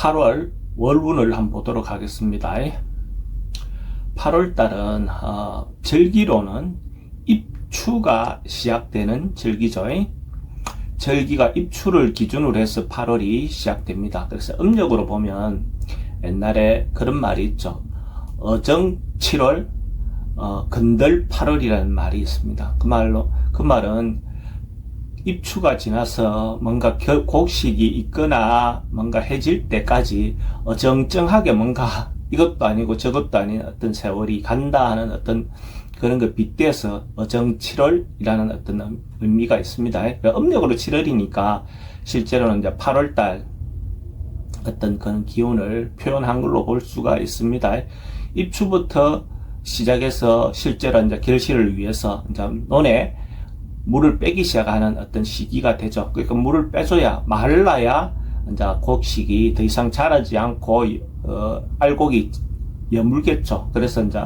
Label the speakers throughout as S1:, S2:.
S1: 8월 월운을 한번 보도록 하겠습니다. 8월 달은 절기로는 입추가 시작되는 절기죠. 절기가 입추를 기준으로 해서 8월이 시작됩니다. 그래서 음력으로 보면 옛날에 그런 말이 있죠. 어정 7월, 건들 8월이라는 말이 있습니다. 그 말은 입추가 지나서 뭔가 곡식이 있거나 뭔가 해질 때까지 어정쩡하게 뭔가 이것도 아니고 저것도 아닌 어떤 세월이 간다 하는 어떤 그런 걸 빗대서 어정 7월이라는 어떤 의미가 있습니다. 음력으로 7월이니까 실제로는 이제 8월달 어떤 그런 기운을 표현한 걸로 볼 수가 있습니다. 입추부터 시작해서 실제로 이제 결실을 위해서 이제 논에 물을 빼기 시작하는 어떤 시기가 되죠. 그러니까 물을 빼줘야 말라야 이제 곡식이 더 이상 자라지 않고 알곡이 여물겠죠. 그래서 이제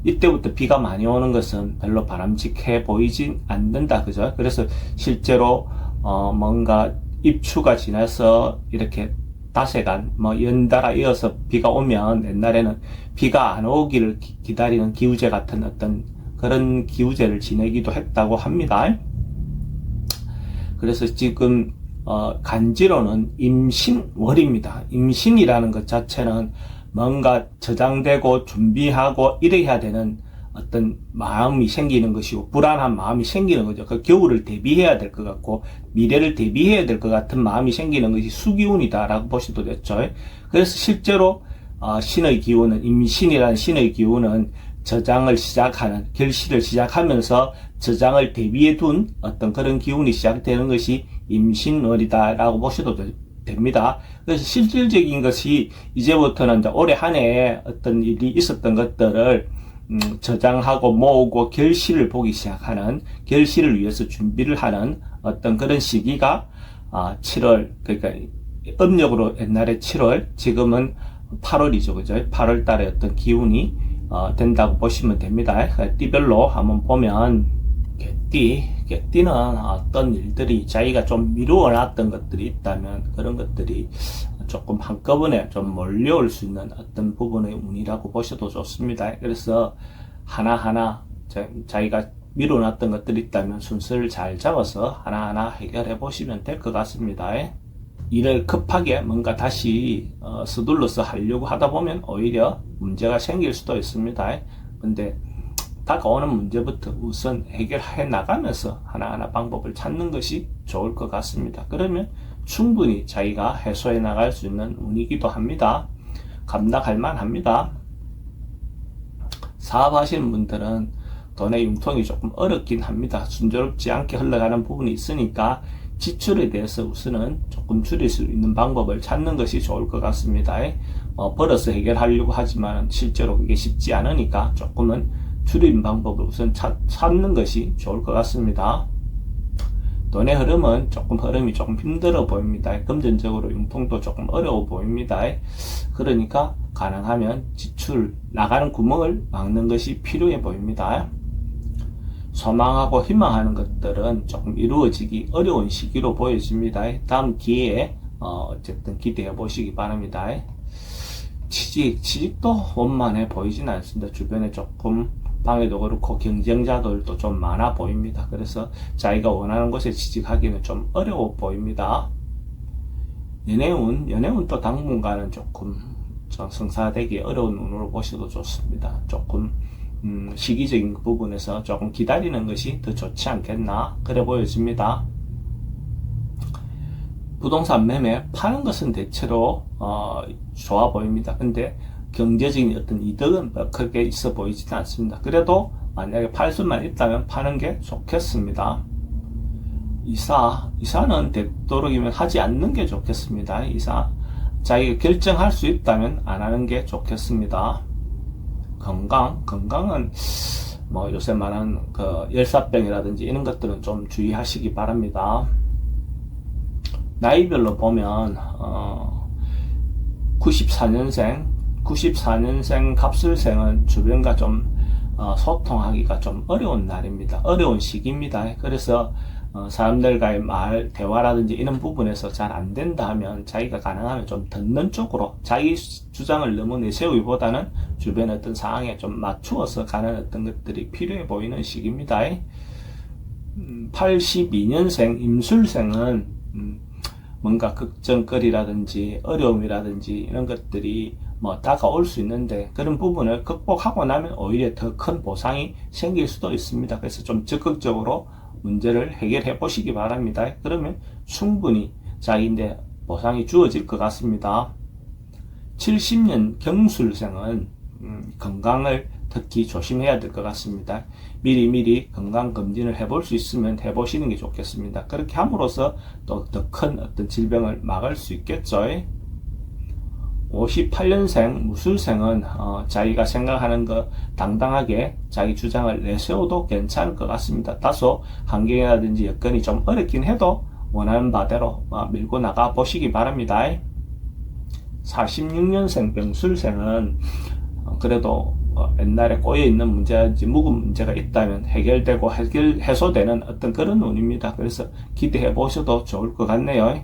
S1: 이때부터 비가 많이 오는 것은 별로 바람직해 보이진 않는다, 그죠? 그래서 실제로 뭔가 입추가 지나서 이렇게 닷새간 연달아 이어서 비가 오면 옛날에는 비가 안 오기를 기다리는 기우제 같은 어떤 그런 기우제를 지내기도 했다고 합니다. 그래서 지금 간지로는 임신월입니다. 임신이라는 것 자체는 뭔가 저장되고 준비하고 이래야 되는 어떤 마음이 생기는 것이고 불안한 마음이 생기는 거죠. 그 겨울을 대비해야 될 것 같고 미래를 대비해야 될 것 같은 마음이 생기는 것이 수기운이다라고 보셔도 됐죠. 그래서 실제로 신의 기운은 임신이라는 신의 기운은 저장을 시작하는 결실을 시작하면서 저장을 대비해 둔 어떤 그런 기운이 시작되는 것이 임신월이다라고 보셔도 됩니다. 그래서 실질적인 것이 이제부터는 이제 올해 한 해에 어떤 일이 있었던 것들을 저장하고 모으고 결실을 보기 시작하는 결실을 위해서 준비를 하는 어떤 그런 시기가 7월 그러니까 음력으로 옛날에 7월 지금은 8월이죠, 그죠? 8월 달에 어떤 기운이 된다고 보시면 됩니다. 띠별로 한번 보면 개띠는 어떤 일들이 자기가 좀 미루어놨던 것들이 있다면 그런 것들이 조금 한꺼번에 좀 몰려올 수 있는 어떤 부분의 운이라고 보셔도 좋습니다. 그래서 하나하나 자기가 미뤄놨던 것들이 있다면 순서를 잘 잡아서 하나하나 해결해 보시면 될 것 같습니다. 일을 급하게 뭔가 다시 서둘러서 하려고 하다 보면 오히려 문제가 생길 수도 있습니다. 근데 다가오는 문제부터 우선 해결해 나가면서 하나하나 방법을 찾는 것이 좋을 것 같습니다. 그러면 충분히 자기가 해소해 나갈 수 있는 운이기도 합니다. 감당할 만합니다. 사업하시는 분들은 돈의 융통이 조금 어렵긴 합니다. 순조롭지 않게 흘러가는 부분이 있으니까 지출에 대해서 우선은 조금 줄일 수 있는 방법을 찾는 것이 좋을 것 같습니다. 벌어서 해결하려고 하지만 실제로 그게 쉽지 않으니까 조금은 줄이는 방법을 우선 찾는 것이 좋을 것 같습니다. 돈의 흐름은 흐름이 조금 힘들어 보입니다. 금전적으로 융통도 조금 어려워 보입니다. 그러니까 가능하면 지출 나가는 구멍을 막는 것이 필요해 보입니다. 소망하고 희망하는 것들은 조금 이루어지기 어려운 시기로 보여집니다. 다음 기회에 어쨌든 기대해 보시기 바랍니다. 취직도 원만해 보이진 않습니다. 주변에 조금 방해도 그렇고 경쟁자들도 좀 많아 보입니다. 그래서 자기가 원하는 곳에 취직하기는 좀 어려워 보입니다. 연애운 또 당분간은 조금 성사되기 어려운 운으로 보셔도 좋습니다. 조금 시기적인 부분에서 조금 기다리는 것이 더 좋지 않겠나 그래 보여집니다. 부동산 매매 파는 것은 대체로 좋아 보입니다. 근데 경제적인 어떤 이득은 크게 있어 보이지는 않습니다. 그래도 만약에 팔 수만 있다면 파는 게 좋겠습니다. 이사는 되도록이면 하지 않는 게 좋겠습니다. 자기가 결정할 수 있다면 안 하는 게 좋겠습니다. 건강은 요새 말하는 열사병이라든지 이런 것들은 좀 주의하시기 바랍니다. 나이별로 보면 94년생 갑술생은 주변과 좀 소통하기가 좀 어려운 날입니다. 어려운 시기입니다. 그래서 사람들과의 대화라든지 이런 부분에서 잘 안 된다 하면 자기가 가능하면 좀 듣는 쪽으로 자기 주장을 너무 내세우기보다는 주변 어떤 상황에 좀 맞추어서 가는 어떤 것들이 필요해 보이는 시기입니다. 82년생 임술생은 뭔가 걱정거리라든지 어려움이라든지 이런 것들이 다가올 수 있는데 그런 부분을 극복하고 나면 오히려 더 큰 보상이 생길 수도 있습니다. 그래서 좀 적극적으로 문제를 해결해 보시기 바랍니다. 그러면 충분히 자기인데 보상이 주어질 것 같습니다. 70년 경술생은 건강을 특히 조심해야 될 것 같습니다. 미리미리 건강검진을 해볼 수 있으면 해보시는 게 좋겠습니다. 그렇게 함으로써 또 더 큰 어떤 질병을 막을 수 있겠죠. 58년생 무술생은 자기가 생각하는 거 당당하게 자기 주장을 내세워도 괜찮을 것 같습니다. 다소 환경이라든지 여건이 좀 어렵긴 해도 원하는 바대로 밀고 나가 보시기 바랍니다. 46년생 병술생은 그래도 옛날에 꼬여있는 문제든지 묵은 문제가 있다면 해결되고 해소되는 어떤 그런 운입니다. 그래서 기대해 보셔도 좋을 것 같네요.